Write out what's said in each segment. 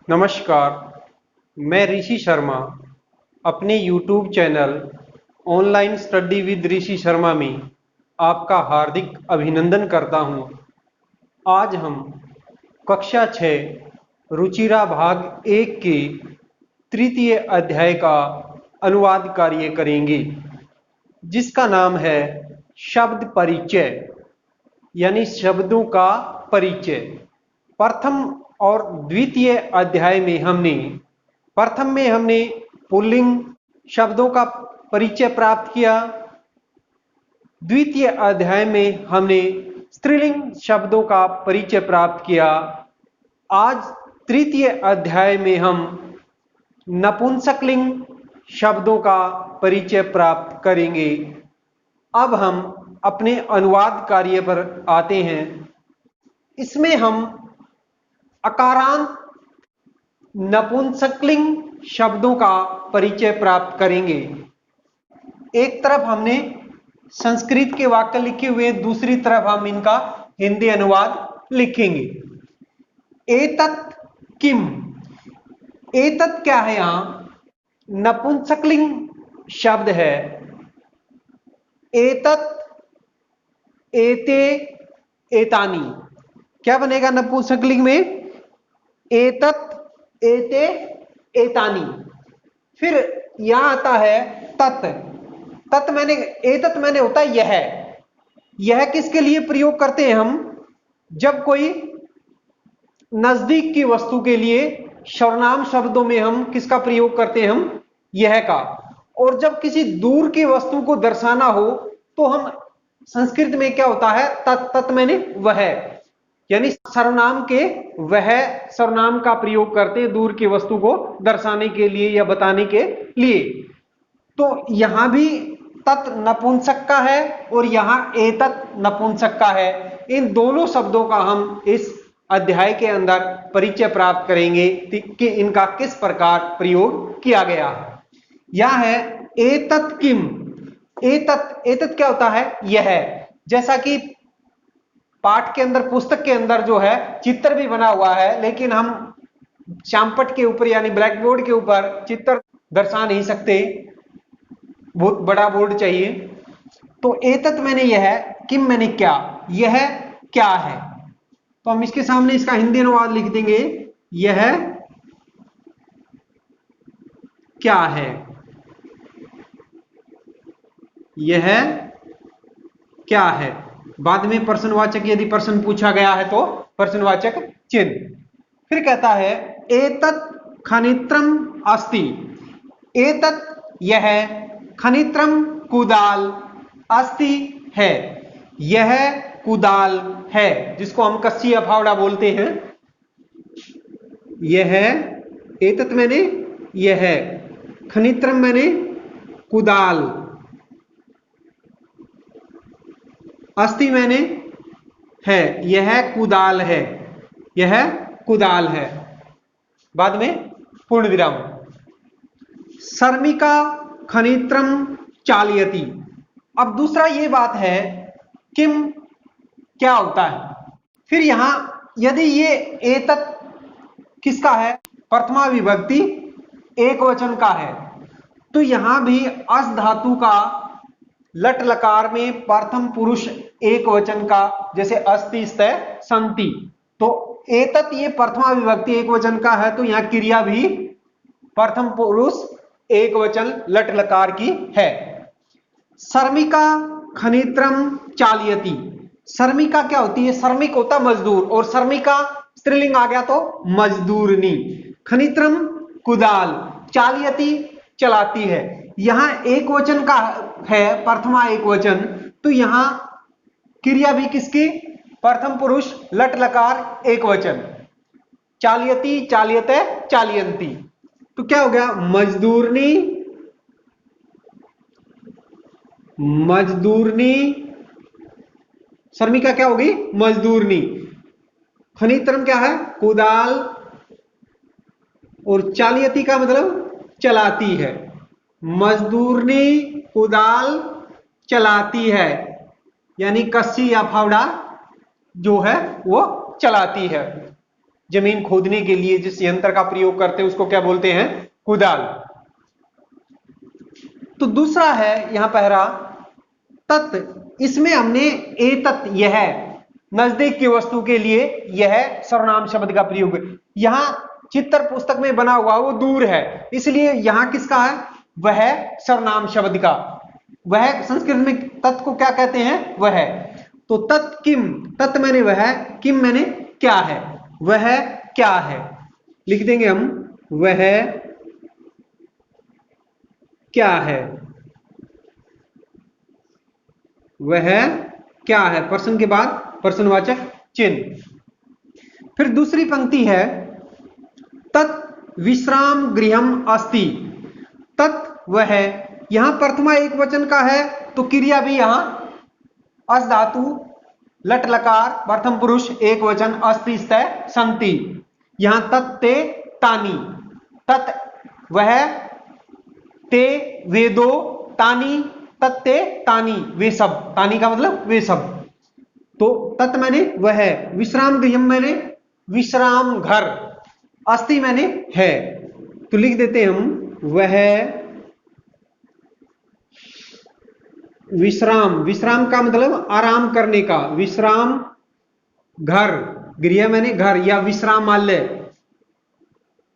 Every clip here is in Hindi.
नमस्कार, मैं ऋषि शर्मा अपने YouTube channel online study with Rishi Sharma में आपका हार्दिक अभिनंदन करता हूं। आज हम कक्षा 6 रुचिरा भाग 1 के तृतीय अध्याय का अनुवाद कार्य करेंगे, जिसका नाम है शब्द परिचय, यानी शब्दों का परिचय। प्रथम और द्वितीय अध्याय में हमने पुल्लिंग शब्दों का परिचय प्राप्त किया। द्वितीय अध्याय में हमने स्त्रीलिंग शब्दों का परिचय प्राप्त किया। आज तृतीय अध्याय में हम नपुंसकलिंग शब्दों का परिचय प्राप्त करेंगे। अब हम अपने अनुवाद कार्य पर आते हैं। इसमें हम अकारांत नपुंसकलिंग शब्दों का परिचय प्राप्त करेंगे। एक तरफ हमने संस्कृत के वाक्य लिखे हुए, दूसरी तरफ हम इनका हिंदी अनुवाद लिखेंगे। एतत् किम, एतत् क्या है? यहां नपुंसकलिंग शब्द है। एतत्, एते, एतानी क्या बनेगा नपुंसकलिंग में? एतत्, एते, एतानी। फिर यहां आता है तत्। तत् मैंने, एतत् मैंने होता है यह। यह किसके लिए प्रयोग करते हैं हम? जब कोई नजदीक की वस्तु के लिए सर्वनाम शब्दों में हम किसका प्रयोग करते हैं? हम यह का। और जब किसी दूर की वस्तु को दर्शाना हो तो हम संस्कृत में क्या होता है? तत्। तत् मैंने वह, यानी सर्वनाम के वह सर्वनाम का प्रयोग करते हैं दूर की वस्तु को दर्शाने के लिए या बताने के लिए। तो यहां भी तत् नपुंसक का है और यहां एतत् नपुंसक का है। इन दोनों शब्दों का हम इस अध्याय के अंदर परिचय प्राप्त करेंगे कि इनका किस प्रकार प्रयोग किया गया है। यह है एतत् किम। एतत्, एतत् क्या होता है? यह। जैसा कि पाठ के अंदर, पुस्तक के अंदर जो है चित्र भी बना हुआ है, लेकिन हम श्यामपट्ट के ऊपर यानी ब्लैक बोर्ड के ऊपर चित्र दर्शा नहीं सकते, बहुत बड़ा बोर्ड चाहिए। तो एतत् मैंने यह, किम मैंने क्या, यह क्या है। तो हम इसके सामने इसका हिंदी अनुवाद लिख देंगे, यह क्या है। यह क्या है। बाद में प्रश्नवाचक, यदि प्रश्न पूछा गया है तो प्रश्नवाचक चिन्ह। फिर कहता है एतत् खनित्रम अस्ति। एतत् यह, खनित्रम कुदाल, अस्ति है, यह कुदाल है, जिसको हम कस्सी या फावड़ा बोलते हैं। यह, एतत् मैंने यह, खनित्रम मैंने कुदाल, अस्ति मैंने है, यह कुदाल है, यह कुदाल है। बाद में पूर्ण विराम। शर्मिका खनित्रम चालयति। अब दूसरा ये बात है किम क्या होता है। फिर यहां यदि ये एतत् किसका है? प्रथमा विभक्ति एक वचन का है, तो यहां भी अस धातु का लट लकार में प्रथम पुरुष एक वचन का, जैसे अस्ति, स्तः, सन्ति। तो एतत् ये प्रथमा विभक्ति एक वचन का है, तो यहां क्रिया भी प्रथम पुरुष एक वचन लट लकार की है। श्रमिका खनित्रम चालयति। श्रमिका क्या होती है? श्रमिक होता मजदूर, और श्रमिका स्त्रीलिंग आ गया तो मजदूरनी। खनित्रम कुदाल, चालयति चलाती है। यहां एक वचन का है, प्रथमा एक वचन, तो यहां क्रिया भी किसकी? प्रथम पुरुष लट लकार एक वचन। चालयति, चालयते, चालयंती। तो क्या हो गया? मजदूरनी, मजदूरनी। श्रमिका क्या होगी? मजदूरनी। खनित्रम क्या है? कुदाल, और चालयति का मतलब चलाती है। मजदूरनी कुदाल चलाती है, यानी कस्सी या फावड़ा जो है वो चलाती है। जमीन खोदने के लिए जिस यंत्र का प्रयोग करते हैं उसको क्या बोलते हैं? कुदाल। तो दूसरा है यहां पहला तत्, इसमें हमने एतत् यह नजदीक की वस्तु के लिए यह सर्वनाम शब्द का प्रयोग। यहां चित्र पुस्तक में बना हुआ वो दूर है, इसलिए यहां किसका है? वह सर्वनाम शब्द का। वह संस्कृत में तत् को क्या कहते हैं? वह। तो तत् किम, तत् मैंने वह, किम मैंने क्या है, वह क्या है। लिख देंगे हम वह क्या है, वह क्या है, प्रश्न के बाद प्रश्नवाचक चिन्ह। फिर दूसरी पंक्ति है तत् विश्राम गृहम अस्ति। तत् वह, यहां प्रथमा एक वचन का है तो क्रिया भी यहां अस धातु लट लकार प्रथम पुरुष एक वचन अस्ति स्तः संति। यहां तत्ते तानी, तत् वह, ते वे दो, तानी तत्ते तानी वे सब, तानी का मतलब वे सब। तो तत् मैंने वह, विश्राम गृहम मैंने विश्राम घर, अस्ति मैंने है। तो लिख देते हम वह विश्राम, विश्राम का मतलब आराम करने का, विश्राम घर, गृह मैंने घर या विश्रामालय,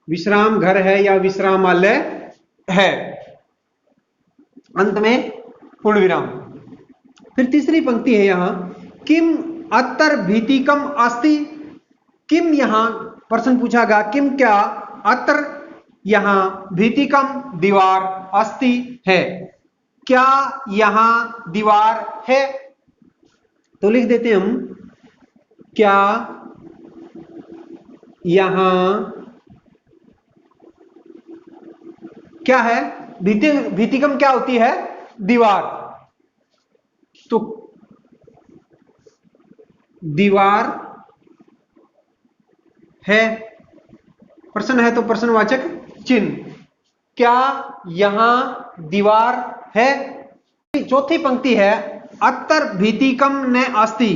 विश्राम घर है या विश्रामालय है, अंत में पूर्ण विराम। फिर तीसरी पंक्ति है यहां किम अत्तर भीतिकम अस्ति। किम, यहां प्रश्न पूछा गया किम क्या, अत्र यहां भीतिकम दीवार, अस्ति है, क्या यहां दीवार है। तो लिख देते हम क्या यहां क्या है, भीतिकम क्या होती है? दीवार। तो दीवार है, प्रश्न है तो प्रश्नवाचक चिन्ह, क्या यहां दीवार है। चौथी पंक्ति है अत्तर भीतिकम न अस्ति।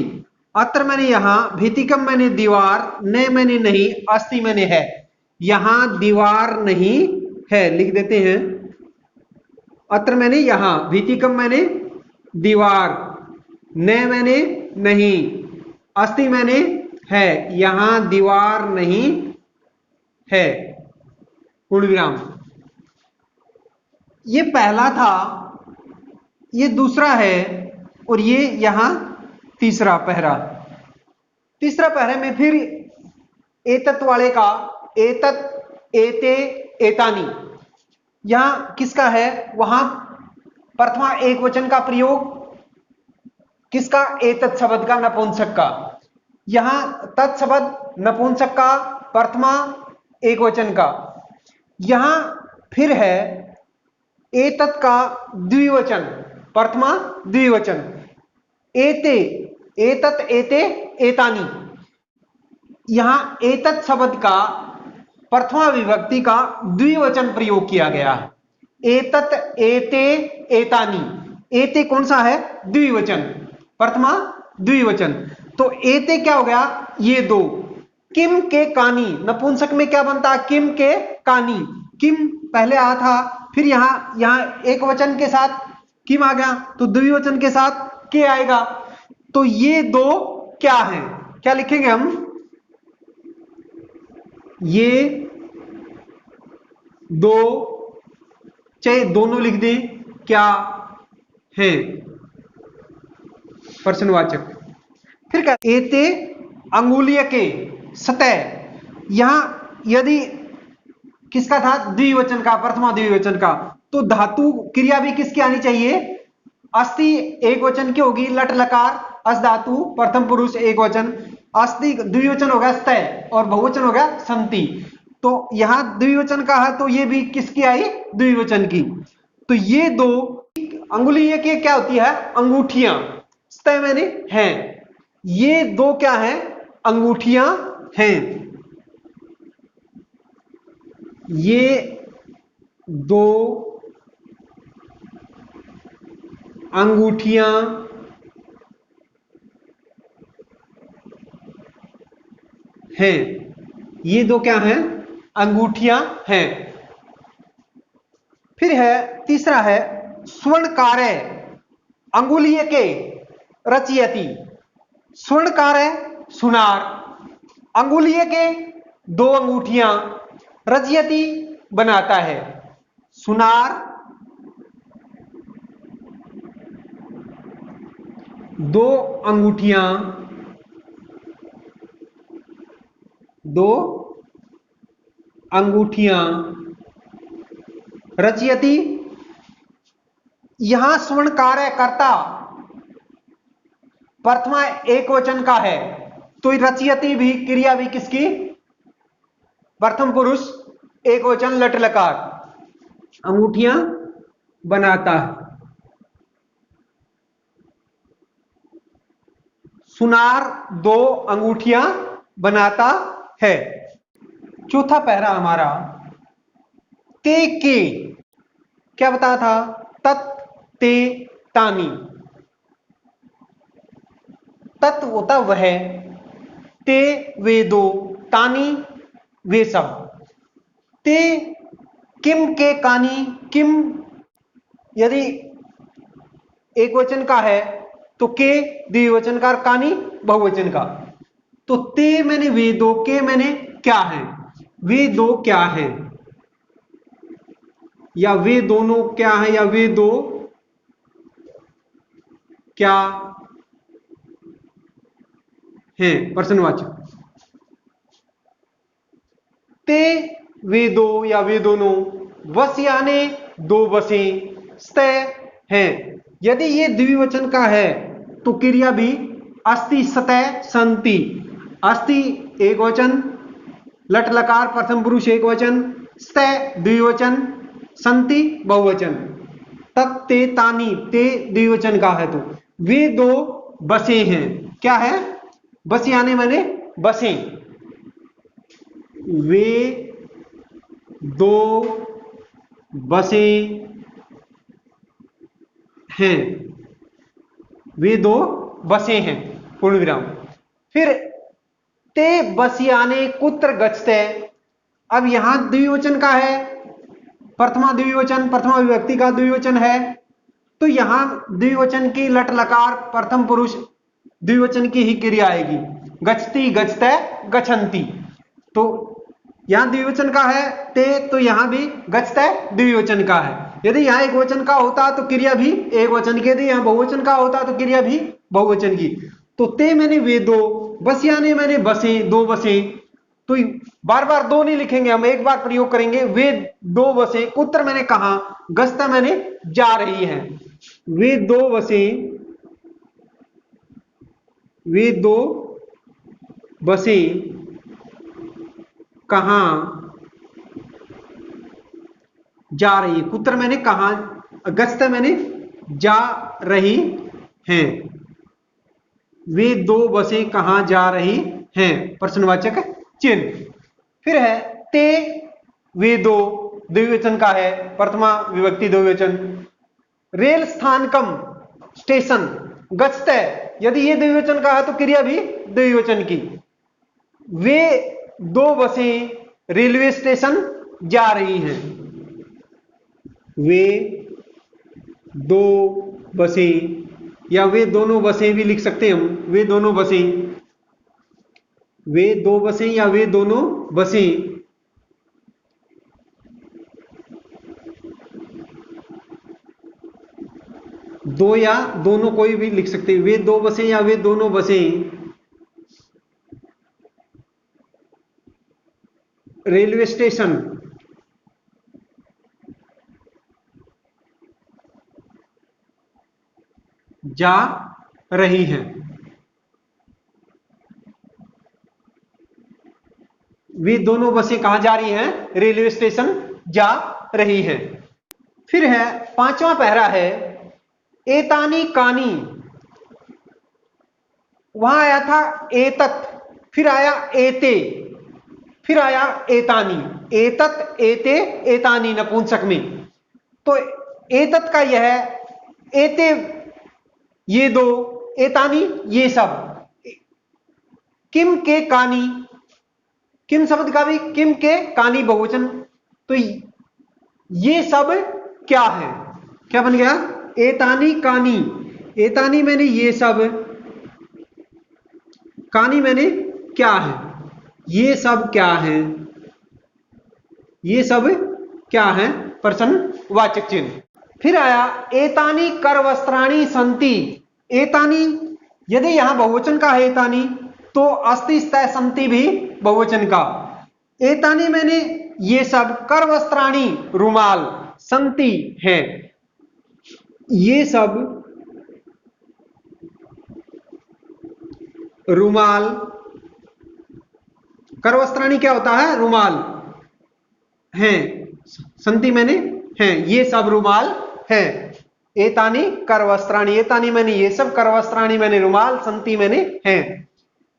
अत्र मैंने यहां, भीतिकम मैंने दीवार, न मैंने नहीं, अस्ति मैंने है, यहां दीवार नहीं है। लिख देते हैं अत्र मैंने यहां, भीतिकम मैंने दीवार, न मैंने नहीं, अस्ति मैंने है, यहां दीवार नहीं है, पूर्ण विराम। ये पहला था, ये दूसरा है, और ये यहां तीसरा पहरा। तीसरा पहरे में फिर एतत् वाले का एतत्, एते, एतानी, यहां किसका है? वहां प्रथमा एक वचन का प्रयोग, किसका? एतत् शब्द का, नपुंसक का। यहां तत् शब्द नपुंसक का, प्रथमा एक वचन का। यहां फिर है एतत् का द्विवचन, प्रथमा द्विवचन, एते, एतत्, एते, एतानी। यहां एतत् शब्द का प्रथमा विभक्ति का द्विवचन प्रयोग किया गया है, एतत्, एते, एतानी। एते कौन सा है? द्विवचन, प्रथमा द्विवचन। तो एते क्या हो गया? ये दो। किम के कानी, नपुंसक में क्या बनता है? किम के कानी। किम पहले आया था, फिर यहां एक वचन के साथ किम आ गया, तो द्विवचन के साथ के आएगा। तो ये दो क्या है? क्या लिखेंगे हम? ये दो, चाहे दोनों लिख दें, क्या है, प्रश्नवाचक। फिर क्या? एते अंगुलीय के सतह, यहां यदि किसका था? द्विवचन का, प्रथमा द्विवचन का, तो धातु क्रिया भी किसकी आनी चाहिए? अस्ति एक वचन की होगी, लट लकार अस धातु प्रथम पुरुष एक वचन, अस्ति द्विवचन होगा स्तय, और बहुवचन होगा संति। तो यहां द्विवचन का है तो ये भी किसकी आई? द्विवचन की। तो ये दो अंगुलीय के क्या होती है? अंगूठियां, स्तय मैंने हैं, ये दो क्या है? अंगूठियां हैं। ये दो अंगूठियां हैं। ये दो क्या हैं? अंगूठियां हैं। फिर है तीसरा है स्वर्णकार्य अंगुलीय के रचयति। स्वर्णकार्य सुनार, अंगुलीय के दो अंगूठियां, रचयति बनाता है। सुनार दो अंगूठियां, दो अंगूठियां, रचयति। यहां स्वर्णकार्य कर्ता प्रथमा एक वचन का है, तो रचयति भी क्रिया भी किसकी? प्रथम पुरुष एक वचन लट लकार, अंगूठियां बनाता है। सुनार दो अंगूठियां बनाता है। चौथा पैरा हमारा ते के, क्या बताया था? तत् ते तानी। तत् होता वह, ते वे दो, तानी वे सब। ते किम के कानी, किम यदि एक वचन का है तो के द्विवचन का, कानी बहुवचन का। तो ते मैंने वे दो, के मैंने क्या है, वे दो क्या है, या वे दोनों क्या है, या वे दो क्या है, प्रश्नवाचक। ते वे दो या वे दोनों, वस यानी दो बसें, स्तः हैं। यदि ये द्विवचन का है तो क्रिया भी अस्ति सतः संति। अस्ति एक वचन, लट लकार प्रथम पुरुष एक वचन, स्तः द्विवचन, संति बहुवचन। तत्ते तानी, ते द्विवचन का है तो वे दो बसें हैं। क्या है? बस यानी मैंने बसें। वे दो बसें हैं, वे दो बसें हैं, पूर्ण विराम। फिर ते बसियाने कुत्र गच्छते। अब यहां द्विवचन का है, प्रथमा द्विवचन, प्रथमा विभक्ति का द्विवचन है, तो यहां द्विवचन की लट लकार प्रथम पुरुष द्विवचन की ही क्रिया आएगी। गच्छति गच्छते गच्छन्ति। तो यहां द्विवचन का है ते, तो यहां भी गच्छते द्विवचन का है। यदि यहां एक वचन का होता तो क्रिया भी एक वचन की, यदि यहां बहुवचन का होता तो क्रिया भी बहुवचन की। तो ते मैंने वे दो, बस यानी मैंने बसें, दो बसें। तो बार बार दो नहीं लिखेंगे हम, एक बार प्रयोग करेंगे। वे दो बसें, कुत्र मैंने कहा, गस्ता मैंने जा रही है। वे दो बसें, वे दो बसें कहां जा रही, कुत्र मैंने कहा, गस्त मैंने जा रही हैं। वे दो बसें कहां जा रही हैं, प्रश्नवाचक चिन्ह। फिर है ते वे दो, द्विवचन का है, प्रथमा विभक्ति द्विवचन। रेल स्थानकम स्टेशन गच्छते, यदि ये द्विवचन का है तो क्रिया भी द्विवचन की। वे दो बसें रेलवे स्टेशन जा रही हैं। वे दो बसें, या वे दोनों बसें भी लिख सकते हैं हम। वे दोनों बसें, वे दो बसें या वे दोनों बसें दो या दोनों कोई भी लिख सकते हैं। वे दो बसें या वे दोनों बसें रेलवे स्टेशन जा रही हैं। वे दोनों बसें कहां जा रही हैं? रेलवे स्टेशन जा रही हैं। फिर है पांचवा पहरा है एतानी कानी। वहां आया था एतत, फिर आया एते, फिर आया एतानी। एतत एते एतानी नपुंसक में। तो एतत का यह है, एते ये दो, एतानी ये सब। किम के कानी, किम शब्द का भी किम के कानी बहुवचन, तो ये सब क्या है, क्या बन गया, एतानी कानी, एतानी मैंने ये सब, कानी मैंने क्या है, ये सब क्या है, ये सब क्या है, प्रश्नवाचक चिन्ह। फिर आया एतानी कर वस्त्राणी संति, एतानी यदि यहां बहुवचन का है एतानी, तो अस्ति स्तः संति भी बहुवचन का। एतानी मैंने ये सब, कर वस्त्राणी रुमाल, संति है, ये सब रुमाल, कर वस्त्राणी क्या होता है, रुमाल हैं, संति मैंने हैं, ये सब रुमाल हैं। एतानी कर वस्त्राणी, एतानी मैंने ये सब, कर वस्त्राणी मैंने रुमाल, संति मैंने हैं।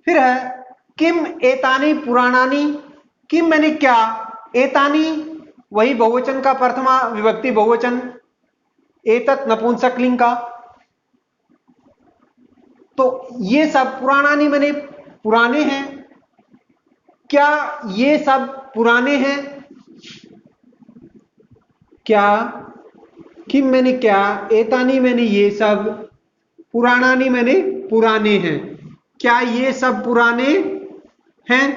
फिर है किम एतानी पुराणानी, किम मैंने क्या, एतानी वही बहुवचन का प्रथमा विभक्ति बहुवचन, एतत् नपुंसकलिंग का, तो ये सब पुराणानी मैंने पुराने हैं, क्या ये सब पुराने हैं, क्या, किम मैंने क्या, एतानी मैंने ये सब, पुराणानी मैंने पुराने हैं, क्या ये सब पुराने हैं,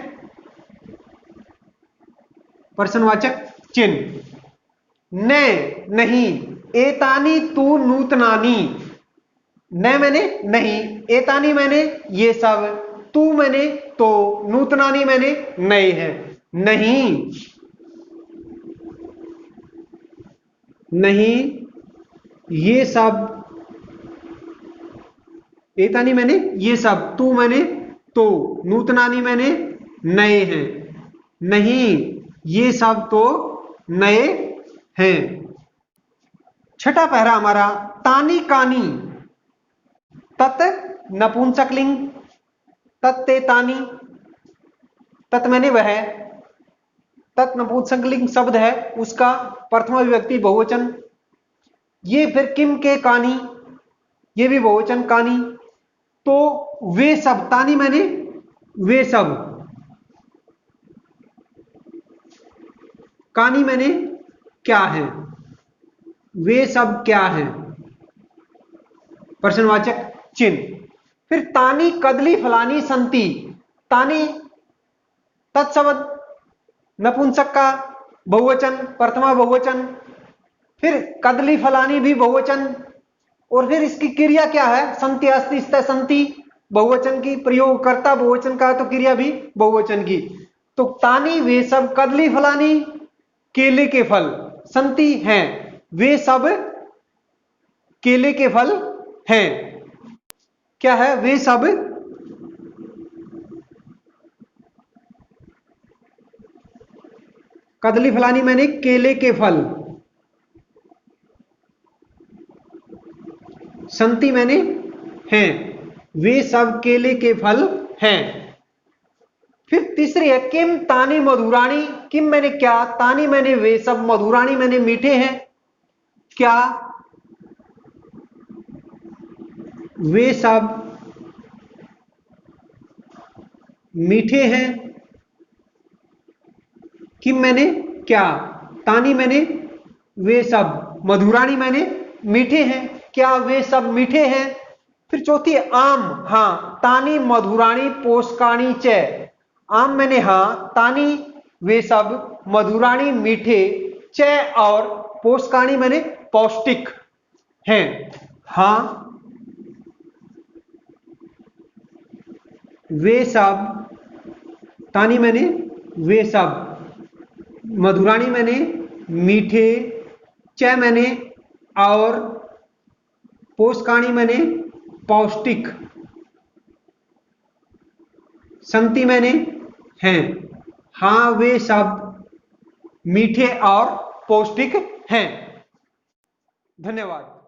प्रश्नवाचक चिन्ह। न नहीं, एतानी तू नूतनानी, न मैंने नहीं, एतानी मैंने ये सब, तू मैंने तो, नूतनानी मैंने नए हैं, नहीं, नहीं ये सब, एतानी मैंने ये सब, तू मैंने तो, नूतनानी मैंने नए हैं, नहीं ये सब तो नए हैं। छठा पहरा हमारा तानी कानी, तत् नपुंसकलिंग, तत्ते तानी, तत् मैंने वह, तत् नपुंसकलिंग शब्द है, उसका प्रथमा विभक्ति बहुवचन। ये फिर किम के कानी, ये भी बहुवचन कानी, तो वे सब, तानी मैंने वे सब, कानी मैंने क्या है, वे सब क्या है, प्रश्नवाचक चिन्ह। फिर तानी कदली फलानी संति, तानी तत्शब्द नपुंसक का बहुवचन, प्रथमा बहुवचन, फिर कदली फलानी भी बहुवचन, और फिर इसकी क्रिया क्या है, संति अस्ति स्तः संति बहुवचन की, प्रयोग करता बहुवचन का, तो क्रिया भी बहुवचन की। तो तानी वे सब, कदली फलानी केले के फल, संति हैं, वे सब केले के फल हैं, क्या है, वे सब कदली फलानी मैंने केले के फल, संति मैंने हैं, वे सब केले के फल हैं। फिर तीसरी है किम तानी मधुराणी, किम मैंने क्या, तानी मैंने वे सब, मधुराणी मैंने मीठे हैं, क्या वे सब मीठे हैं, किम मैंने क्या, तानी मैंने वे सब, मधुराणी मैंने मीठे हैं, क्या वे सब मीठे हैं। फिर चौथी है आम, हां, तानी मधुराणी पोषकाणी च, आम मैंने हां, तानी वे सब, मधुराणी मीठे, च और पोषकाणी मैंने पौष्टिक हैं, हां वे सब, तानी मैंने वे सब, मधुराणी मैंने मीठे, च मैंने और पोषकाणी मैंने पौष्टिक, संति मैंने हैं, हां वे सब मीठे और पौष्टिक हैं। धन्यवाद।